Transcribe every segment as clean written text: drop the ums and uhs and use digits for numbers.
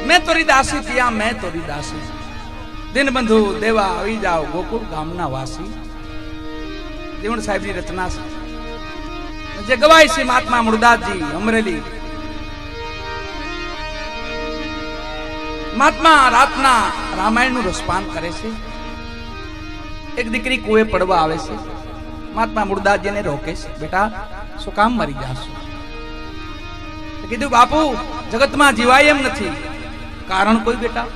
मैं तोरी दासी पिया मैं तोरी दासी, दिन बंधु देवा आई जाओ गोकुल गामना वासी। जीवण साहेब की रचना से जे गवाय श्री महात्मा मुरदास जी अमरेली। महात्मा रातना रामायण નું રસપાન કરે છે। એક દીકરી કુએ પડવા આવે છે। महात्मा मुरदासजी ने रोके છે, बेटा શું કામ મરી જાશો? કીધું બાપુ જગતમાં જીવાય એમ નથી, કારણ કોઈ બેટા?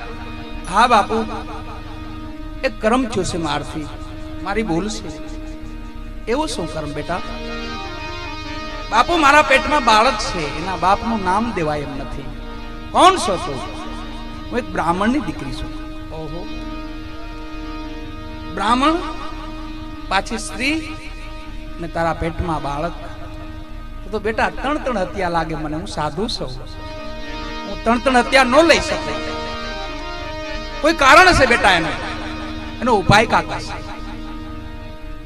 હા બાપુ, એક કર્મ થયો છે મારથી, મારી ભૂલ છે। એવું શું કર્મ બેટા? બાપુ મારા પેટમાં બાળક છે, એના બાપનું નામ દેવાય એમ નથી। કોણ છો તું? હું એક બ્રાહ્મણની દીકરી છું। ઓહો, બ્રાહ્મણ પાછી સ્ત્રી ને તારા પેટમાં બાળક, તો બેટા ત્રણ ત્રણ હત્યા લાગે મને, હું સાધુ છું, હું ત્રણ ત્રણ હત્યા ન લઈ શકું। કોઈ કારણ છે બેટા એનો, એનો ઉપાય કાકા છે?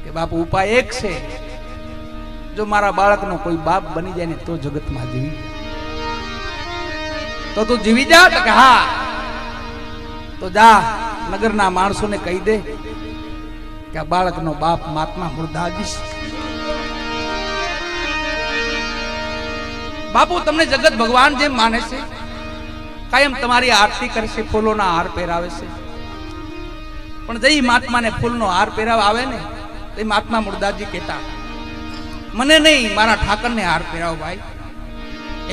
કે બાપુ ઉપાય એક છે, જો મારા બાળકનો કોઈ બાપ બની જાય ને તો જગતમાં જીવી તો તું જીવી જા? તો કે હા। તો જા નગરના માણસોને કહી દે કે આ બાળકનો બાપ મહાત્મા મુરદાસજી છે। બાપુ તમને જગત ભગવાન જેમ માને છે, કાયમ તમારી આરતી કરે છે, ફૂલોના હાર પહેરાવે છે, પણ જઈ મહાત્માને ફૂલનો હાર પહેરાવ આવે ને તો મહાત્મા મુરદાસજી કહેતા મને નહીં મારા ઠાકરને હાર પહેરાવો ભાઈ,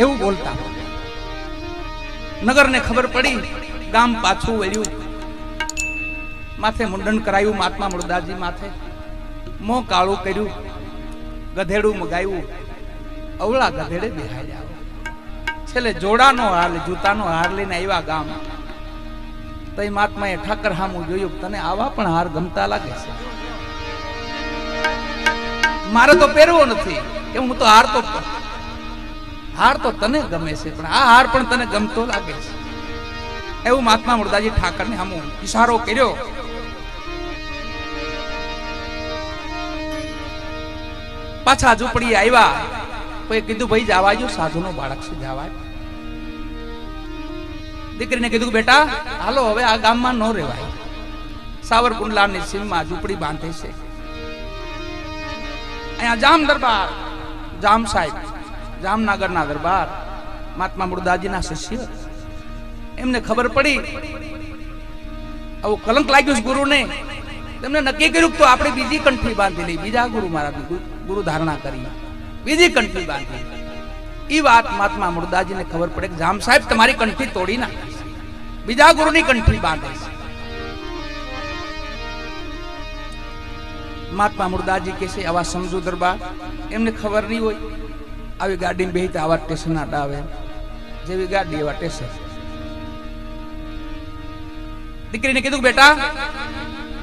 એવું બોલતા। નગરને ખબર પડી, ગામ પાછું વળ્યું, માથે મુંડન કરાયું મહાત્મા મુરદાસજી માથે, મોં કાળું કર્યું, ગધેડું મગાવ્યું, અવળા ગધેડે બેહાઈ જાવ, છેલ્લે જોડાનો હાર જૂતાનો હાર લઈને આવ્યા ગામ। તો એ મહાત્માએ ઠાકર હામું જોયું, તને આવા પણ હાર ગમતા લાગે છે? મારે તો પહેરવો નથી, કે હું તો હાર તો તને ગમે છે, પણ આ હાર પણ તને ગમતો લાગે છે, એવું મહાત્મા મુરદાસજી ઠાકરને હામું ઈશારો કર્યો। પાછા ઝૂંપડી આવ્યા, કોઈ કીધું ભાઈ જવા જો, સાધુનો બાળક છે જવાય। દીકરીને કીધું બેટા હાલો હવે આ ગામમાં ન રહેવાય, સાવરકુંડલાની સીમમાં ઝૂંપડી બાંધે છે, અહીંયા જામ દરબાર, જામ સાહેબ જામનગરના દરબાર મહાત્મા મુરદાસજીના શિષ્ય, એમને ખબર પડી આવું કલંક લાગ્યું છે ગુરુને, તેમને નક્કી કર્યું તો આપણે બીજી કંઠી બાંધી લઈ, બીજા ગુરુ મહારાજની ગુરુ ધારણા કરી, બીજી કંઠી બાંધી। એ વાત મહાત્મા મુરદાસજીને ખબર પડે કે જામ સાહેબ તમારી કંઠી તોડી નાખી, બીજા ગુરુની કંઠી બાંધે છે। મહાત્મા મુરદાસજી કહે છે આવા સમજુ દરબાર, એમને ખબર નહીં હોય, આવી ગાડીમાં બેહીતા આવા સ્ટેશન આવે, જેવી ગાડી એવા સ્ટેશન। દીકરીને કીધું બેટા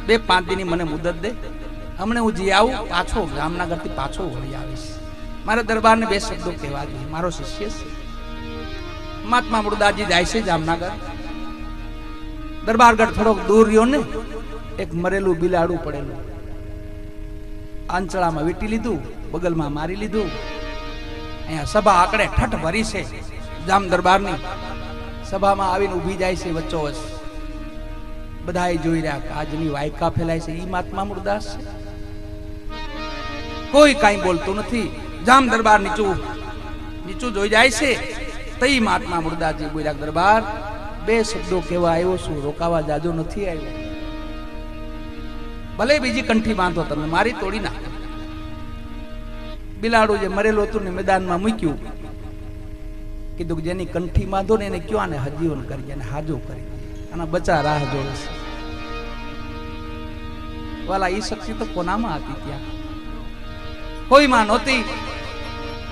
2-5 દિનની મને મુદત દે, હમણે હું જી આવું, પાછો જામનગર થી પાછો વળી આવીશ, મારે દરબારને 2 શબ્દો કહેવા જોઈએ, મારો શિષ્ય છે। મહાત્મા મુરદાસજી જાય છે જામનગર, દરબારગઢ થોડોક દૂર રહ્યો ને, એક મરેલું બિલાડું પડેલું આંચળામાં વીટી લીધું, બગલમાં મારી લીધું। અહીંયા સભા આકડે ઠઠ ભરી છે, જામ દરબારની સભામાં આવીને ઊભી જાય છે વચ્ચોવચ, બધાએ જોઈ રહ્યા કે આજની વાયકા ફેલાય છે, ઈ મહાત્મા મુરદાસ છે, કોઈ કાંઈ બોલતું નથી। જામ દરબાર નીચું જોઈ જાય છે, તઈ મહાત્મા મુરદાસજી બોલ્યા દરબાર 2 શબ્દો કહેવા આવ્યો છું, રોકાવા જાજો નથી આવ્યો, ભલે બીજી કંઠી બાંધો તમે, મારી તોડી નાખો। બિલાડું જે મરેલું હતું ને મેદાનમાં મૂક્યું, કીધું કે જેની કંઠી બાંધો ને એને કયો આને હજીવન કરી, એને હાજો કરી, આના બચા રાહ જોવે છે। વાલા ઈ શક્તિ તો કોનામાં હતી? ત્યાં કોઈમાં નહોતી।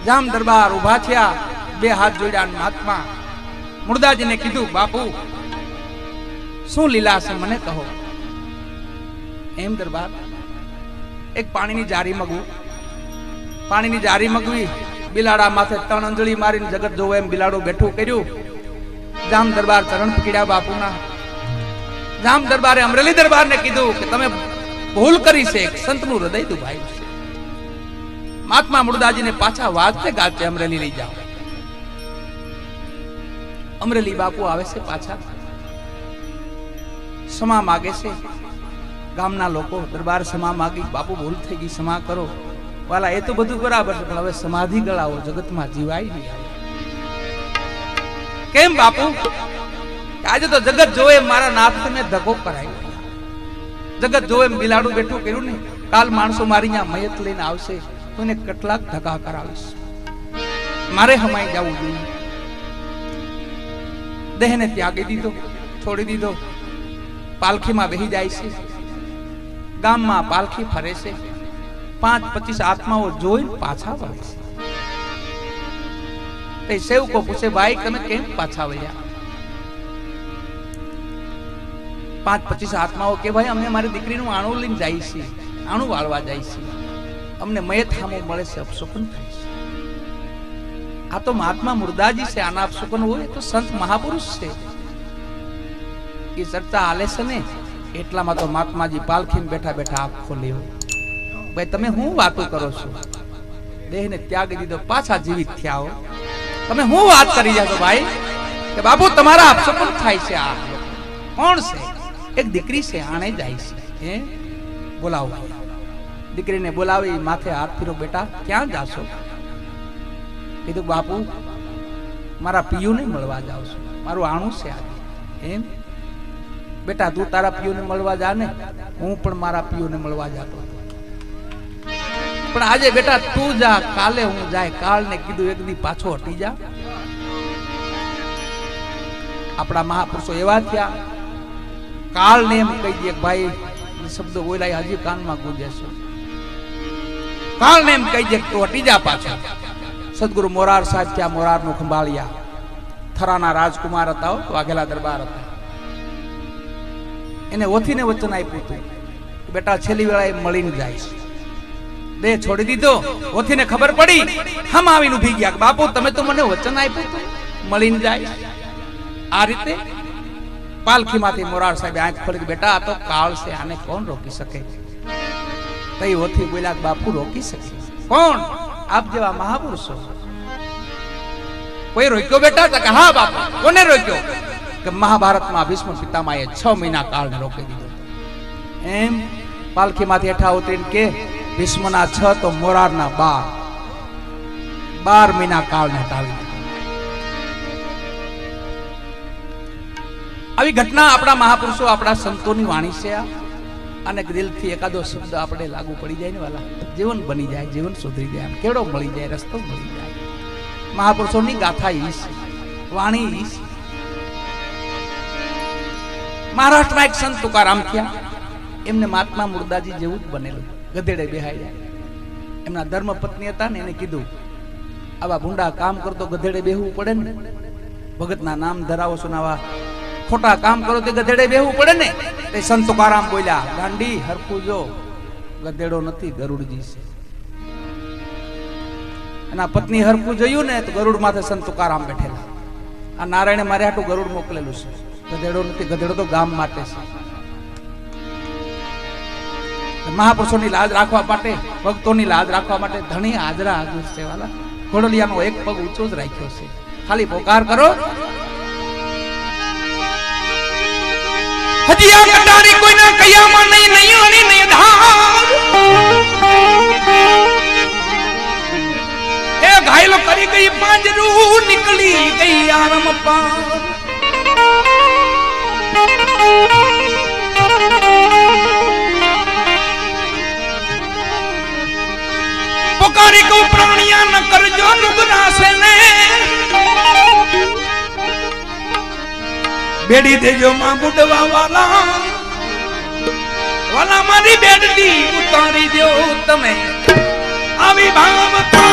જામ દરબાર ઉભા થયા, 2 હાથ જોડ્યા, મહાત્મા મુરદાસજીને કીધું બાપુ શું લીલા છે મને કહો। એમ દરબાર, એક પાણીની જારી મગવું, પાણીની જારી મગવી, બિલાડા માથે 3 અંજળી મારીને જગત જોવે એમ બિલાડો બેઠું કર્યું। જામ દરબાર ચરણ પકડ્યા બાપુના। જામ દરબારે અમરેલી દરબારને કીધું કે તમે ભૂલ કરી છે, સંતનું હૃદય દુભાયું છે, મહાત્મા મુરદાસજીને પાછા વાજતે ગાજતે અમરેલી લઈ જાઓ। અમરેલી બાપુ આવે છે પાછા, ક્ષમા માગે છે. ગામના લોકો દરબાર ક્ષમા માગી, બાપુ ભૂલ થઈ ગઈ, ક્ષમા કરો. વાલા એ તો બધું બરાબર છે, પણ હવે સમાધિ ગળાવો, જગતમાં જીવાય નહીં. કેમ બાપુ? આજે તો જગત જોવે મારા નાથ મેં ધક્કો કરાયો. જગત જોવે બિલાડું બેઠું કર્યું ને, કાલ માણસો મારી ત્યાં મયત લઈને આવશે તો એને કેટલાક ધક્કા કરાવીશ. મારે હમાઈ જવું જોઈએ. દેહને ત્યાગી દીધો, છોડી દીધો. પાલખીમાં બેહી જાય છે, ગામમાં પાલખી ફરે છે. 5-25 આત્માઓ જોઈ પાછા વળે છે. તે સેવકો પૂછે, ભાઈ તમે કેમ પાછા વળ્યા? 5-25 આત્માઓ કે ભાઈ અમે મારી દીકરીનું આણું લઈને જાય છે, આણું વાળવા જાય છે, અમને મયત સામું મળે છે, અપશુકન થાય છે. આ તો મહાત્મા મુર્દાજી છે, આના અપશુકન હોય તો સંત મહાપુરુષ છે. એ ચર્ચા હાલે છે ને, એટલામાં તો મહાત્માજી પાલખીમાં બેઠા બેઠા આંખ ખોલી. ભાઈ તમે હું વાતો કરો છો? દેહને ત્યાગી દીધો, પાછા જીવિત થયા હો. તમે હું વાત કરી રહ્યા છો ભાઈ? કે બાપુ તમારા અપશુકન થાય છે. આ કોણ છે? એક દીકરી છે, આણે જાય છે. બોલાવો. દીકરીને બોલાવી, માથે હાથ ફેરો. બેટા ક્યાં જાશો? કીધું બાપુ મારા પિયુને મળવા જાઉં છું, મારું આણું છે આજે. એમ બેટા તું તારા પિયુને મળવા જા ને, હું પણ મારા પિયુને મળવા જતો હતો. પણ આજે બેટા તું જા, કાલે હું જાય. કાળને કીધું એક દી પાછો હટી જા. આપણા મહાપુરુષો એવા થયા, કાળને એમ કહી દે ભાઈ, શબ્દો બોલાય હજી કાનમાં ગુંજે છે. કાળને એમ કહી દે તું હટી જા પાછો. સદગુરુ મોરાર સાહેબ ત્યાં મોરારનું ખંભાળિયા, થરાના રાજકુમાર હતા, વાઘેલા દરબાર હતા. એને ઓથીને વચન આપ્યું હતું, બેટા છેલ્લી વેળાએ મળીને જાય છે. દેહ છોડી દીધો. ઓથીને ખબર પડી, હમ આવીને ઉભી ગયા, બાપુ તમે તો મને વચન આપ્યું હતું મળીને જાય. આ રીતે પાલખીમાંથી મોરાર સાહેબ આંખ ખોલી, બેટા આ તો કાળ છે, આને કોણ રોકી શકે? તઈ ઓથી બોલ્યા, બાપુ રોકી શકે. કોણ? આપ જેવા મહાપુરુષો. કોઈ રોક્યો બેટા? કે હા બાપુ. કોને રોક્યો? કે મહાભારતમાં ભીષ્મ પિતામહે 6 મહિના કાળને રોકી દીધો. એમ પાલખીમાંથી હેઠા ઉતરીને કે ભીષ્મના 6 તો મોરારના 12 મહિના કાળને હટાવી દીધો. આવી ઘટના આપણા મહાપુરુષો, આપણા સંતોની વાણી છે. અને દિલથી એકાદો શબ્દ આપણે લાગુ પડી જાય ને વાલા, જીવન બની જાય, જીવન સુધરી જાય, કેડો મળી જાય, રસ્તો મળી જાય. મહાપુરુષોની ગાથા ઈ છે, વાણી ઈ છે. મહારાષ્ટ્રમાં એક સંત તુકારામ થયા, એમને મહાત્મા મુર્દાજી જેવું જ બનેલું, ગધેડે બેહાઈ જાય. એમના ધર્મ પત્ની હતા ને, એને કીધું આવા ભૂંડા કામ કરતો ગધેડે બેહવું પડે ને, ભગતના નામ ધરાવો છો, આવા ખોટા કામ કરો તે ગધેડે બેહવું પડે ને. તે સંત તુકારામ બોલ્યા, ગાંડી હરખું જો, ગધેડો નથી ગરુડજી છે. એના પત્ની હરખું જોયું ને તો ગરુડ માથે સંત તુકારામ બેઠેલા. આ નારાયણે મારે હાટું ગરુડ મોકલેલું છે, ગધેડો નથી. ગધેડો તો ગામ માટે છે. મહાપુરુષોની લાજ રાખવા માટે, ભક્તોની લાજ રાખવા માટે ધણી હાજરા હાજર છે વાલા. ઘોડલિયાનો એક પગ ઊંચો જ રાખ્યો છે. ખાલી પોકાર કરો. હજી આ કટારી કોઈના કયામાં નહીં, નહીં અણી નહીં ધાર. એ ઘાયલો કરી ગઈ પાંજરું, નીકળી ગઈ આરમ પાર. પોકારી કહું પ્રાણિયા ન કરજો નુગરાશે ને, બેડી દેજો માં બુડવા વાલા. વાલા મારી બેડડી ઉતારી દો તમે, આવી ભાવતા.